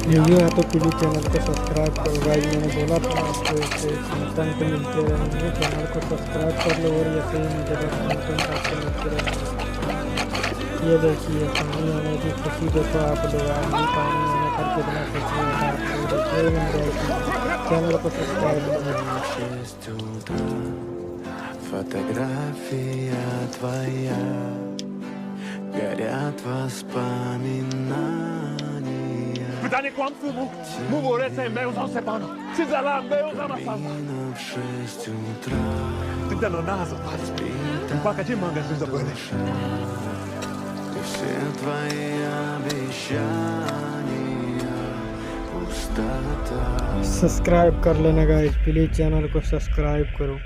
New है तो please channel को सब्सक्राइब करो गाइस। मैंने बोला था आपको ऐसे कंटेंट मिलते रहेंगे, चैनल को सब्सक्राइब कर लो और ऐसे ही मज़ेदार कंटेंट आपको मिलते रहेंगे। ये देखिए पानी आने की खुशी देखो आप लोग, आंधी पानी आने पर कितना खुशी होता है आप लोग देखिए। चैनल को subscribe Фотография твоя, горят воспоминания. Pytanie kłamstwu mów o ręce mężą sepano. Czy zalam męża na sam? В 6 утра Ty ten nazo. Paka ci manga się zapłynę. и все твои обещания пустота. Subscribe कर लेना गाइस, प्लीज़ चैनल को सब्सक्राइब करो।